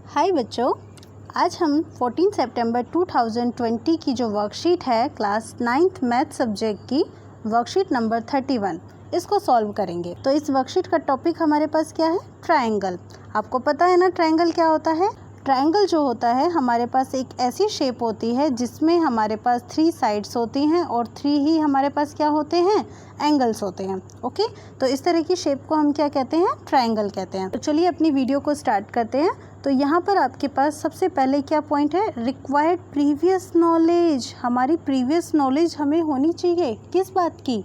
हाय बच्चों, आज हम 14 सितंबर 2020 की जो वर्कशीट है क्लास 9th मैथ सब्जेक्ट की वर्कशीट नंबर 31 इसको सॉल्व करेंगे। तो इस वर्कशीट का टॉपिक हमारे पास क्या है? ट्रायंगल। आपको पता है ना ट्रायंगल क्या होता है? ट्रायंगल जो होता है हमारे पास एक ऐसी शेप होती है जिसमें हमारे पास 3 साइड्स होती हैं और 3 ही हमारे पास क्या होते हैं? एंगल्स होते हैं। ओके, तो इस तरह की शेप को हम क्या कहते हैं? ट्रायंगल कहते हैं। तो चलिए अपनी वीडियो को स्टार्ट करते हैं। तो यहाँ पर आपके पास सबसे पहले क्या पॉइंट है? Required previous knowledge. हमारी प्रीवियस नॉलेज हमें होनी चाहिए किस बात की?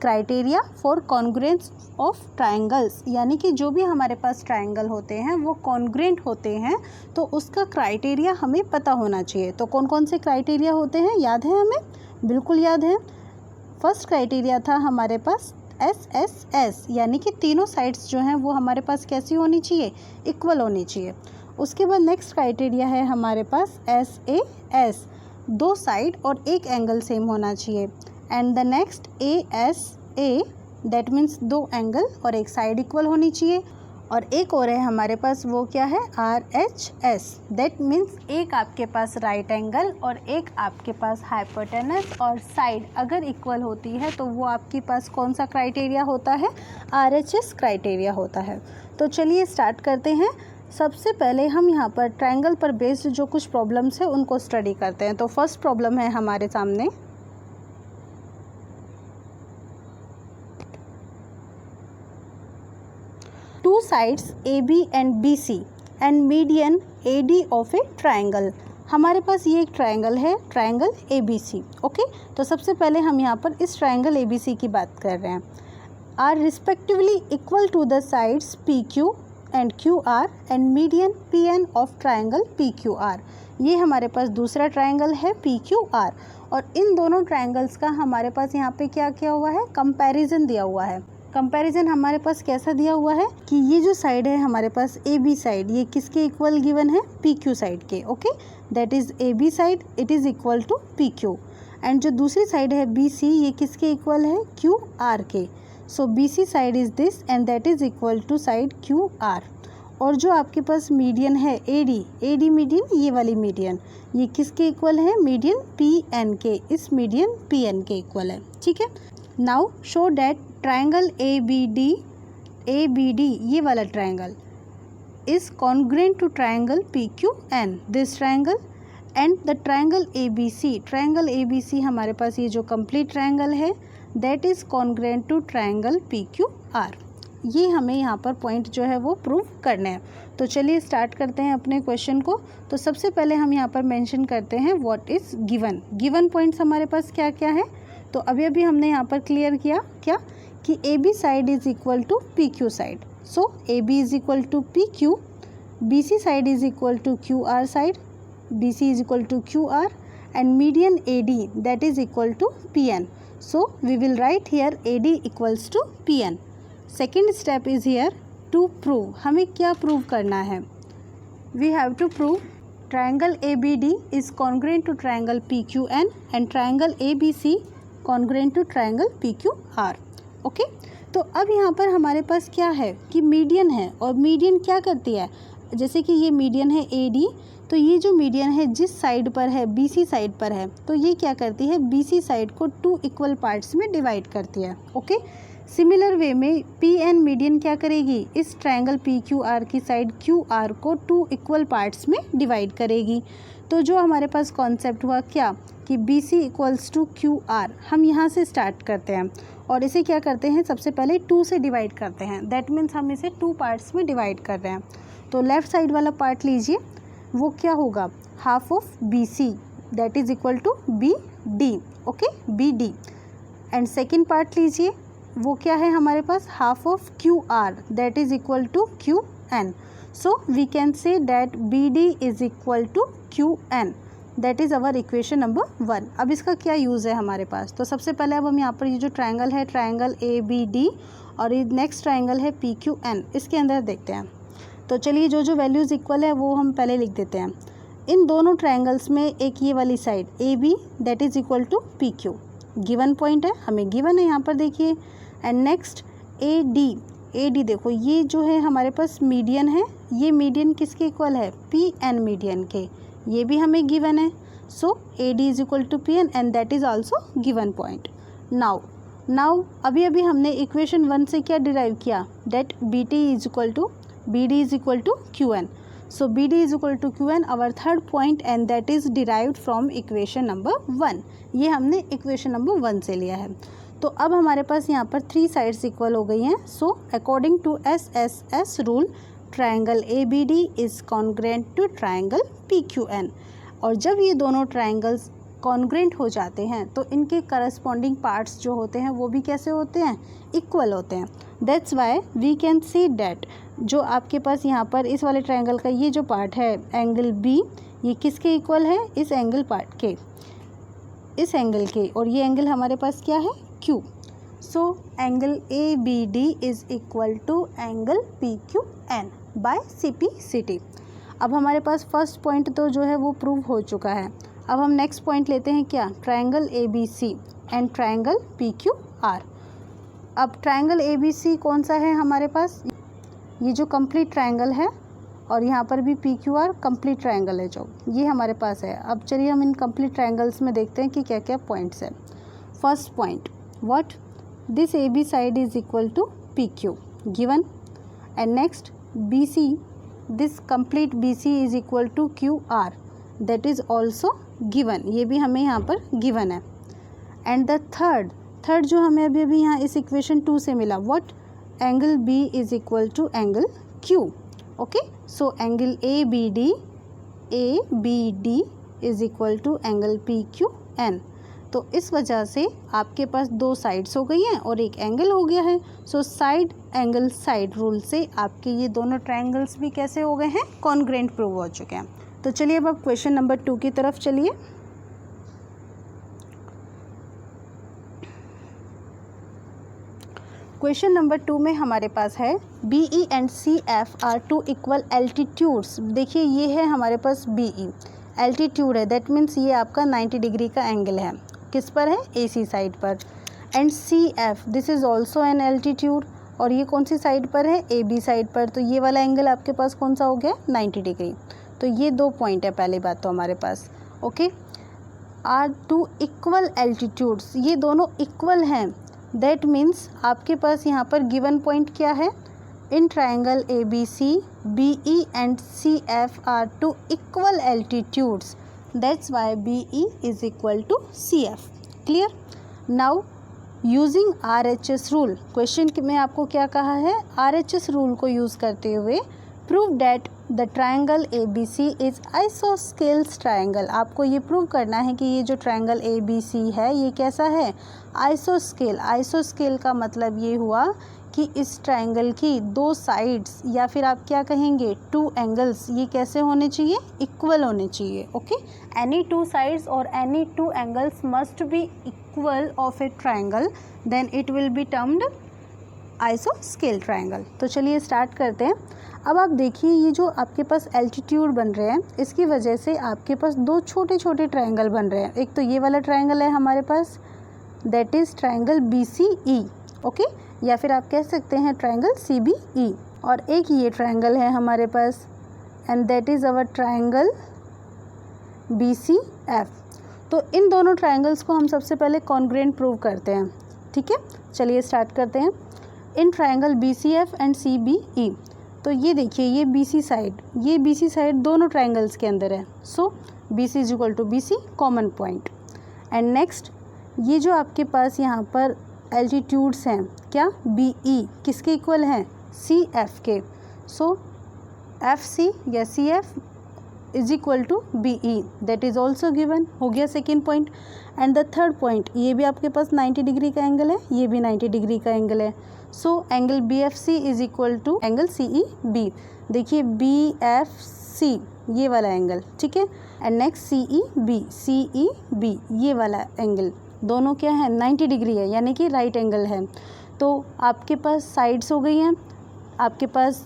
Criteria for congruence of triangles, यानी कि जो भी हमारे पास ट्रायंगल होते हैं वो कॉन्ग्रुएंट होते हैं, तो उसका क्राइटेरिया हमें पता होना चाहिए। तो कौन कौन से क्राइटेरिया होते हैं याद है हमें? बिल्कुल याद है। फर्स्ट क्राइटेरिया था हमारे पास SSS, यानी कि तीनों साइड्स जो हैं वो हमारे पास कैसी होनी चाहिए? इक्वल होनी चाहिए। उसके बाद नेक्स्ट क्राइटेरिया है हमारे पास SAS, 2 साइड और एक एंगल सेम होना चाहिए। And the next ASA, that means 2 angle और एक साइड इक्वल होनी चाहिए। और एक और है हमारे पास, वो क्या है? RHS, दैट मीन्स एक आपके पास राइट एंगल और एक आपके पास हाइपोटेनस, और साइड अगर इक्वल होती है तो वो आपके पास कौन सा क्राइटेरिया होता है? RHS क्राइटेरिया होता है। तो चलिए स्टार्ट करते हैं। सबसे पहले हम यहाँ पर ट्रायंगल पर बेस्ड जो कुछ प्रॉब्लम्स है उनको स्टडी करते हैं। तो फर्स्ट प्रॉब्लम है हमारे सामने, two sides AB and BC and median AD of A triangle. हमारे पास ये एक ट्रायंगल है, ट्रायंगल ABC। ओके, तो सबसे पहले हम यहाँ पर इस ट्रायंगल ABC की बात कर रहे हैं। Are respectively equal to the sides PQ and QR and median PN of triangle PQR। ये हमारे पास दूसरा ट्रायंगल है PQR, और इन दोनों ट्रायंगल्स का हमारे पास यहाँ पे क्या किया हुआ है? कंपैरिजन दिया हुआ है। कंपैरिजन हमारे पास कैसा दिया हुआ है कि ये जो साइड है हमारे पास AB साइड, ये किसके इक्वल गिवन है? PQ साइड के। Okay, that is AB side, it is equal to PQ। And जो दूसरी साइड है BC, ये किसके इक्वल है? QR के। So BC side is this and that is equal to side QR। और जो आपके पास मीडियन है AD मीडियन, ये वाली मीडियन, ये किसके इक्वल है? मीडियन PN के। इस मीडियन PN के इक्वल है। ठीक है, now show that triangle ABD, ये वाला triangle is congruent to triangle PQN, this triangle, and the triangle ABC। Triangle ABC हमारे पास ये जो कंप्लीट ट्रायंगल है that is congruent to triangle PQR। ये हमें यहाँ पर पॉइंट जो है वो प्रूव करना है। तो चलिए स्टार्ट करते हैं अपने क्वेश्चन को। तो सबसे पहले हम यहाँ पर मेंशन करते हैं what is given. Given points हमारे पास क्या क्या है? तो अभी हमने यहाँ पर क्लियर किया क्या कि AB side is equal to PQ side. So AB is equal to PQ, BC side is equal to QR side, BC is equal to QR, and median AD that is equal to PN। So we will write here AD equals to PN। Second step is here to prove. हमें क्या prove करना है? We have to prove triangle ABD is congruent to triangle PQN and triangle ABC congruent to triangle PQR। Okay, तो अब यहाँ पर हमारे पास क्या है कि मीडियन है, और मीडियन क्या करती है? जैसे कि ये मीडियन है AD, तो ये जो मीडियन है जिस साइड पर है, BC साइड पर है, तो ये क्या करती है? BC साइड को 2 इक्वल पार्ट्स में डिवाइड करती है। ओके, सिमिलर वे में PN मीडियन क्या करेगी? इस ट्रायंगल PQR की साइड QR को 2 इक्वल पार्ट्स में डिवाइड करेगी। तो जो हमारे पास कॉन्सेप्ट हुआ क्या कि BC इक्वल्स टू QR, हम यहाँ से स्टार्ट करते हैं और इसे क्या करते हैं? सबसे पहले 2 से डिवाइड करते हैं। दैट मीन्स हम इसे 2 पार्ट्स में डिवाइड कर रहे हैं। तो लेफ़्ट साइड वाला पार्ट लीजिए, वो क्या होगा? Half of BC that is equal to BD। Okay, BD। And second part लीजिए, वो क्या है हमारे पास? Half of QR that is equal to QN। So we can say that BD is equal to QN। That is our equation number 1। अब इसका क्या use है हमारे पास? तो सबसे पहले अब हम यहाँ पर ये जो ट्रायंगल है, ट्रायंगल ABD, और ये नेक्स्ट ट्रायंगल है PQN, इसके अंदर देखते हैं। तो चलिए जो जो वैल्यूज़ इक्वल है वो हम पहले लिख देते हैं। इन दोनों ट्रायंगल्स में एक ये वाली side AB that is equal to PQ, given point है, हमें गिवन है यहाँ पर देखिए। एंड नेक्स्ट AD AD देखो, ये जो है हमारे पास मीडियन है, ये मीडियन किसके इक्वल है, PN मीडियन के, ये भी हमें गिवन है। So AD is equal to PN and that is also given point. Now अभी हमने इक्वेशन 1 से क्या डिराइव किया, that BD is equal to QN। So BD is equal to QN our third point and that is derived from equation number 1। ये हमने equation number 1 से लिया है। तो अब हमारे पास यहाँ पर 3 साइड्स इक्वल हो गई हैं। So according to SSS rule, triangle ABD is congruent to triangle PQN। और जब ये दोनों ट्राइंगल्स कॉन्ग्रेंट हो जाते हैं तो इनके करस्पॉन्डिंग पार्ट्स जो होते हैं वो भी कैसे होते हैं, इक्वल होते हैं। That's why we can see that जो आपके पास यहाँ पर इस वाले ट्राइंगल का ये जो पार्ट है एंगल B, ये किसके इक्वल है, इस एंगल पार्ट के, इस एंगल के, और ये एंगल हमारे पास क्या है, Q। So angle ABD is equal to angle PQN by CPCT। अब हमारे पास फर्स्ट पॉइंट तो जो है वो प्रूव हो चुका है। अब हम नेक्स्ट पॉइंट लेते हैं क्या, triangle ABC and triangle PQR। अब ट्राइंगल ABC कौन सा है हमारे पास, ये जो कंप्लीट ट्राइंगल है, और यहाँ पर भी PQR कंप्लीट ट्राइंगल है जो ये हमारे पास है। अब चलिए हम इन कंप्लीट ट्राइंगल्स में देखते हैं कि क्या क्या पॉइंट्स हैं। First point, what, this AB side is equal to PQ given, and next BC, this complete BC is equal to QR, that is also given, ये भी हमें यहाँ पर गिवन है। एंड द थर्ड जो हमें अभी यहाँ इस इक्वेशन 2 से मिला, what, angle B is equal to angle Q। Okay, so angle ABD is equal to angle PQN। तो इस वजह से आपके पास 2 साइड्स हो गई हैं और एक एंगल हो गया है। So side angle side rule से आपके ये दोनों ट्राइंगल्स भी कैसे हो गए हैं, कॉन्ग्रेंट प्रूव हो चुके हैं। तो चलिए अब आप क्वेश्चन नंबर 2 की तरफ चलिए। क्वेश्चन नंबर 2 में हमारे पास है BE and CF are 2 equal altitudes. देखिए ये है हमारे पास BE, एल्टीट्यूड है, दैट मीन्स ये आपका 90 डिग्री का एंगल है, किस पर है, AC साइड पर। And CF, this is also an altitude, और ये कौन सी साइड पर है, AB साइड पर। तो ये वाला एंगल आपके पास कौन सा हो गया, 90 डिग्री। तो ये 2 पॉइंट है पहली बात तो हमारे पास। ओके, आर 2 इक्वल एल्टीट्यूड्स, ये दोनों इक्वल हैं, दैट मीन्स आपके पास यहाँ पर गिवन पॉइंट क्या है, in triangle ABC BE and CF are 2 equal altitudes, that's why BE is equal to CF। Clear. Now using RHS rule, question में आपको क्या कहा है, RHS रूल को यूज़ करते हुए prove that the triangle ABC is isosceles triangle. आपको ये प्रूव करना है कि ये जो ट्राइंगल ABC है ये कैसा है, आइसोस्केल। आइसोस्केल का मतलब ये हुआ कि इस ट्राइंगल की 2 साइड्स या फिर आप क्या कहेंगे 2 एंगल्स, ये कैसे होने चाहिए, इक्वल होने चाहिए। ओके, एनी 2 साइड्स और any 2 angles must be equal of a triangle, then it will be termed आइसोस्केल ट्राइंगल। तो चलिए स्टार्ट करते हैं। अब आप देखिए ये जो आपके पास एल्टीट्यूड बन रहे हैं, इसकी वजह से आपके पास 2 छोटे छोटे ट्राइंगल बन रहे हैं। एक तो ये वाला ट्राइंगल है हमारे पास, that is triangle BCE। Okay, या फिर आप कह सकते हैं ट्राइंगल CBE, और एक ये ट्राइंगल है हमारे पास and that is our triangle BCF। तो इन दोनों ट्राइंगल्स को हम सबसे पहले कॉन्ग्रेंट प्रूव करते हैं। ठीक है, चलिए स्टार्ट करते हैं। In triangle BCF and CBE, तो ये देखिए ये BC साइड दोनों ट्राइंगल्स के अंदर है। So BC is equal to BC, common point. And next ये जो आपके पास यहाँ पर एल्टीट्यूड्स हैं क्या, BE किसके इक्वल हैं, CF के। सो FC या CF is equal to BE, that is also given, हो गया second point. And the third point, ये भी आपके पास 90 डिग्री का एंगल है, ये भी 90 डिग्री का एंगल है। So angle BFC is equal to angle CEB। देखिए BFC ये वाला एंगल, ठीक है, एंड नेक्स्ट CEB ये वाला एंगल, दोनों क्या है, 90 डिग्री है, यानी कि राइट एंगल है। तो आपके पास साइड्स हो गई हैं, आपके पास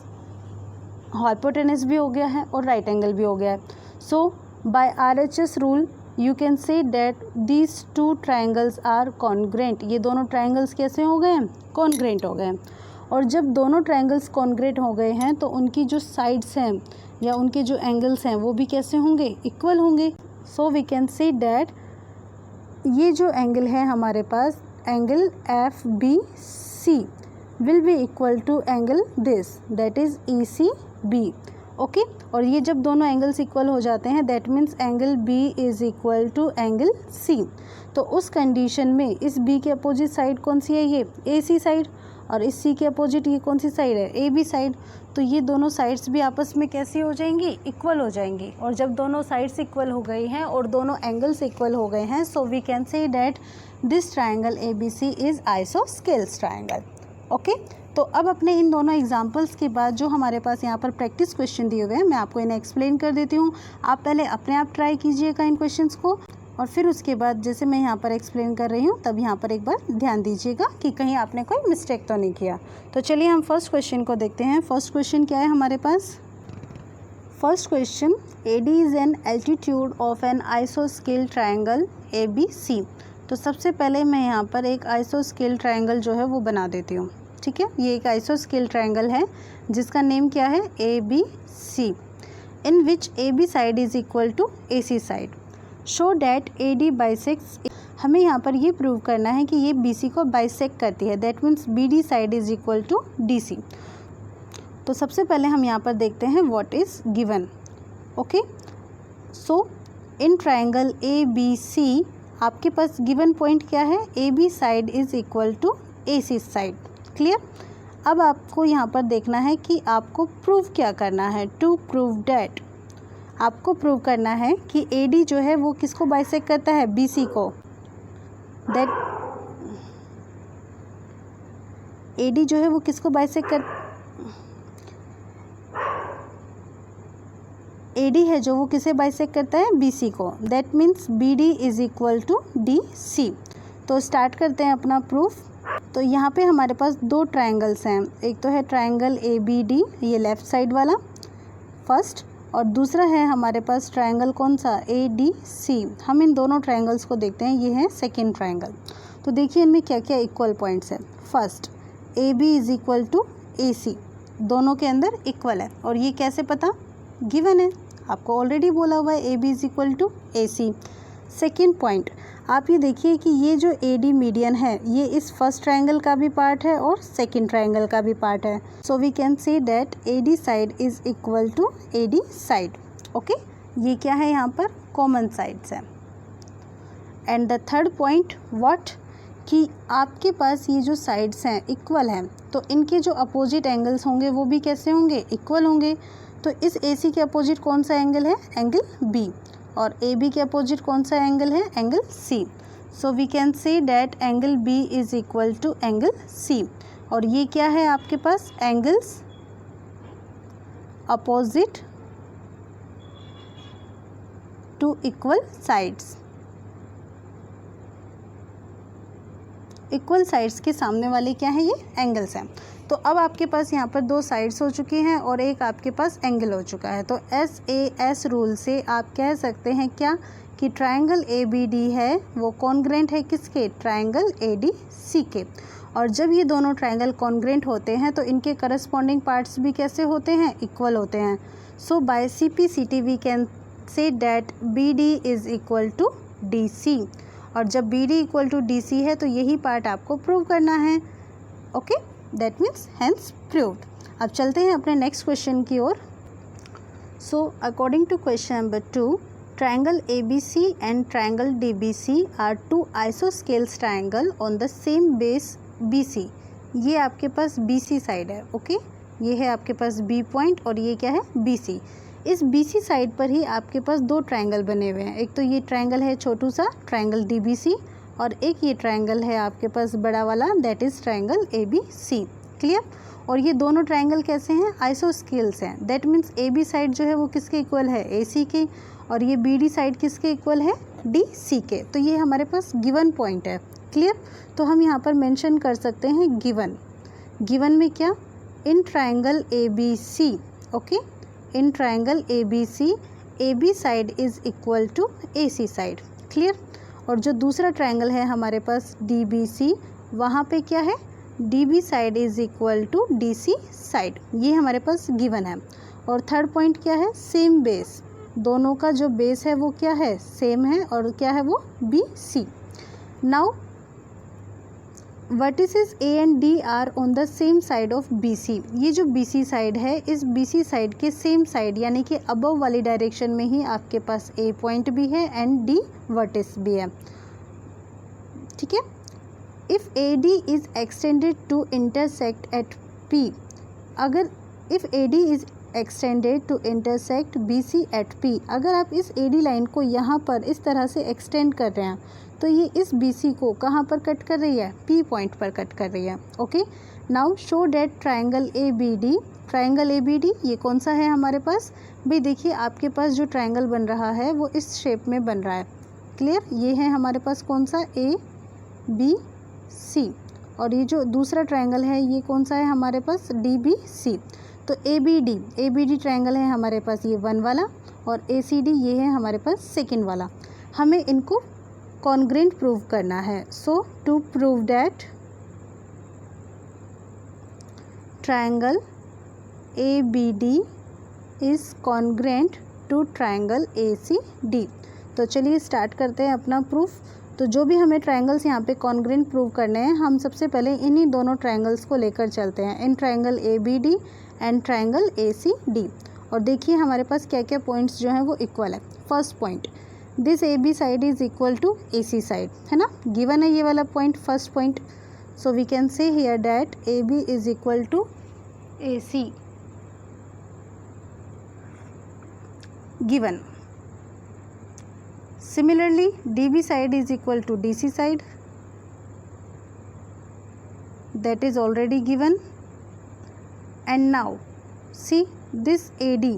हाइपोटेनस भी हो गया है और राइट एंगल भी हो गया है। So by RHS rule you can say that these 2 triangles are congruent. ये दोनों ट्राइंगल्स कैसे हो गए हैं, कॉन्ग्रेंट हो गए हैं। और जब दोनों ट्रायंगल्स कॉन्ग्रेट हो गए हैं तो उनकी जो साइड्स हैं या उनके जो एंगल्स हैं वो भी कैसे होंगे, इक्वल होंगे। So we can say that ये जो एंगल है हमारे पास angle FBC will be equal to angle this that is ECB। Okay, और ये जब दोनों एंगल्स इक्वल हो जाते हैं that means angle B is equal to angle C। तो उस कंडीशन में इस B के अपोजिट साइड कौन सी है, ये AC साइड, और इस C के अपोजिट ये कौन सी साइड है, AB साइड। तो ये दोनों साइड्स भी आपस में कैसी हो जाएंगी, इक्वल हो जाएंगी। और जब दोनों साइड्स इक्वल हो गई हैं और दोनों एंगल्स इक्वल हो गए हैं, so we can say that this triangle ABC is isosceles triangle. Okay, तो अब अपने इन दोनों एग्जांपल्स के बाद जो हमारे पास यहाँ पर प्रैक्टिस क्वेश्चन दिए हुए हैं मैं आपको इन्हें एक्सप्लेन कर देती हूँ। आप पहले अपने आप ट्राई कीजिएगा इन क्वेश्चंस को, और फिर उसके बाद जैसे मैं यहाँ पर एक्सप्लेन कर रही हूँ तब यहाँ पर एक बार ध्यान दीजिएगा कि कहीं आपने कोई मिस्टेक तो नहीं किया। तो चलिए हम फर्स्ट क्वेश्चन को देखते हैं। फर्स्ट क्वेश्चन क्या है हमारे पास। First question, AD is an altitude of an आइसोस्केल ट्रायंगल ABC। तो सबसे पहले मैं यहाँ पर एक आइसोस्केल ट्रायंगल जो है वो बना देती हूँ। ठीक है, ये एक आइसोस्केल ट्रायंगल है जिसका नेम क्या है, ABC, in which AB side is equal to AC side. Show that AD bisects, हमें यहाँ पर ये प्रूव करना है कि ये BC को बाइसेक्ट करती है, that means BD side is equal to DC। तो सबसे पहले हम यहाँ पर देखते हैं what is given. Okay, so in triangle ABC आपके पास गिवन पॉइंट क्या है, AB side is equal to AC side. Clear. अब आपको यहाँ पर देखना है कि आपको प्रूव क्या करना है। टू प्रूव डैट, आपको प्रूव करना है कि AD जो है वो किसको बाइसेक्ट करता है, BC को। दैट AD जो है वो किसको बाइसेक्ट कर, AD है जो वो किसे बाइसेक्ट करता है, BC को। That means BD is equal to DC। तो स्टार्ट करते हैं अपना प्रूफ। तो यहाँ पे हमारे पास दो ट्रायंगल्स हैं, एक तो है ट्रायंगल ABD, ये लेफ़्ट साइड वाला फर्स्ट, और दूसरा है हमारे पास ट्रायंगल कौन सा, ADC। हम इन दोनों ट्रायंगल्स को देखते हैं, ये है सेकेंड ट्रायंगल। तो देखिए इनमें क्या क्या इक्वल पॉइंट्स हैं। First, AB is equal to AC, दोनों के अंदर इक्वल है, और ये कैसे पता, गिवन है, आपको ऑलरेडी बोला हुआ है AB is equal to AC। Second point, आप ये देखिए कि ये जो AD मीडियन है ये इस फर्स्ट ट्रायंगल का भी पार्ट है और सेकेंड ट्रायंगल का भी पार्ट है। So we can say that AD side is equal to AD side. Okay, ये क्या है यहाँ पर, कॉमन साइड्स है। And the third point what, कि आपके पास ये जो साइड्स हैं इक्वल हैं, तो इनके जो अपोजिट एंगल्स होंगे वो भी कैसे होंगे, इक्वल होंगे। तो इस AC के अपोजिट कौन सा एंगल है, एंगल B, और AB के अपोजिट कौन सा एंगल है, angle C। So we can say that angle B is equal to angle C। और ये क्या है आपके पास, angles opposite to equal sides. Equal sides के सामने वाले क्या है, ये एंगल्स हैं। तो अब आपके पास यहाँ पर दो साइड्स हो चुकी हैं और एक आपके पास एंगल हो चुका है। तो SAS रूल से आप कह सकते हैं क्या, कि ट्रायंगल ABD है वो कॉन्ग्रेंट है किसके, ट्रायंगल ADC के। और जब ये दोनों ट्रायंगल कॉन्ग्रेंट होते हैं तो इनके करस्पॉन्डिंग पार्ट्स भी कैसे होते हैं, इक्वल होते हैं। So by CP/CT we can say that BD is equal to DC। और जब BD इक्वल टू DC है तो यही पार्ट आपको प्रूव करना है। Okay, that means hence proved. अब चलते हैं अपने नेक्स्ट क्वेश्चन की ओर। So according to question number 2, triangle ABC and triangle DBC are two isosceles triangle on the same base BC। ये आपके पास BC साइड है। ओके, ये है आपके पास B पॉइंट और ये क्या है, BC। इस BC साइड पर ही आपके पास दो ट्रायंगल बने हुए हैं। एक तो ये ट्रायंगल है छोटू सा ट्रायंगल DBC, और एक ये ट्रायंगल है आपके पास बड़ा वाला, that is triangle ABC। Clear. और ये दोनों ट्रायंगल कैसे हैं, आइसोस्केल्स हैं। दैट मीन्स AB साइड जो है वो किसके इक्वल है, AC के, और ये BD साइड किसके इक्वल है, DC के। तो ये हमारे पास गिवन पॉइंट है। क्लियर। तो हम यहाँ पर मेंशन कर सकते हैं गिवन। गिवन में क्या, in triangle ABC। Okay, in triangle ABC AB side is equal to AC side. Clear. और जो दूसरा ट्रायंगल है हमारे पास DBC, वहाँ पे क्या है, DB side is equal to DC side, ये हमारे पास गिवन है। और थर्ड पॉइंट क्या है, सेम बेस, दोनों का जो बेस है वो क्या है, सेम है, और क्या है वो BC। Now vertices A and D are on the same side of BC, ये जो BC साइड है इस BC साइड के सेम साइड यानी कि अबव वाली डायरेक्शन में ही आपके पास A पॉइंट भी है एंड D वर्टिस भी है, ठीक है। If AD is extended to intersect at P, अगर if AD is extended to intersect BC at P, अगर आप इस AD लाइन को यहाँ पर इस तरह से एक्सटेंड कर रहे हैं तो ये इस BC को कहाँ पर कट कर रही है, P पॉइंट पर कट कर रही है। Okay, now show that triangle ABD, triangle ABD ये कौन सा है हमारे पास, भाई देखिए आपके पास जो ट्राइंगल बन रहा है वो इस शेप में बन रहा है, क्लियर। ये है हमारे पास कौन सा, ABC, और ये जो दूसरा ट्राइंगल है ये कौन सा है हमारे पास, DBC। तो ABD ट्राइंगल है हमारे पास ये 1 वाला, और ACD ये है हमारे पास सेकेंड वाला। हमें इनको कॉन्ग्रेंट प्रूव करना है। So to prove that triangle ABD is congruent to triangle ACD, तो चलिए स्टार्ट करते हैं अपना प्रूफ। तो जो भी हमें ट्राइंगल्स यहाँ पे कॉन्ग्रेंट प्रूव करने हैं, हम सबसे पहले इन्हीं दोनों ट्राइंगल्स को लेकर चलते हैं, in triangle ABD and triangle ACD। और देखिए हमारे पास क्या क्या पॉइंट्स जो हैं वो इक्वल है। First point, this AB side is equal to AC side, है ना, गिवन है ये वाला point, first point. So we can say here that AB is equal to AC, given. Similarly, DB side is equal to DC side, that is already given. And now see this AD,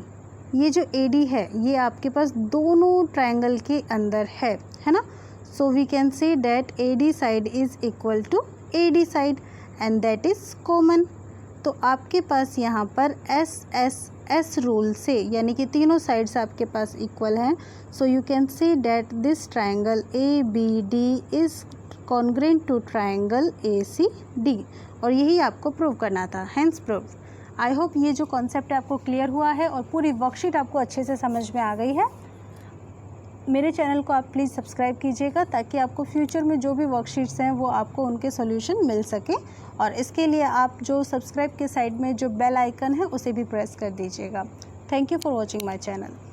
ये जो AD है ये आपके पास दोनों triangle के अंदर है ना। So we can say that AD side is equal to AD side and that is common. तो आपके पास यहाँ पर S रूल से यानी कि तीनों साइड्स आपके पास इक्वल हैं। So you can say that this triangle ABD is congruent to triangle ACD, और यही आपको प्रूव करना था, हैंस प्रूव। आई होप ये जो कॉन्सेप्ट है आपको क्लियर हुआ है और पूरी वर्कशीट आपको अच्छे से समझ में आ गई है। मेरे चैनल को आप प्लीज़ सब्सक्राइब कीजिएगा ताकि आपको फ्यूचर में जो भी वर्कशीट्स हैं वो आपको उनके सॉल्यूशन मिल सके, और इसके लिए आप जो सब्सक्राइब के साइड में जो बेल आइकन है उसे भी प्रेस कर दीजिएगा। Thank you for watching my channel.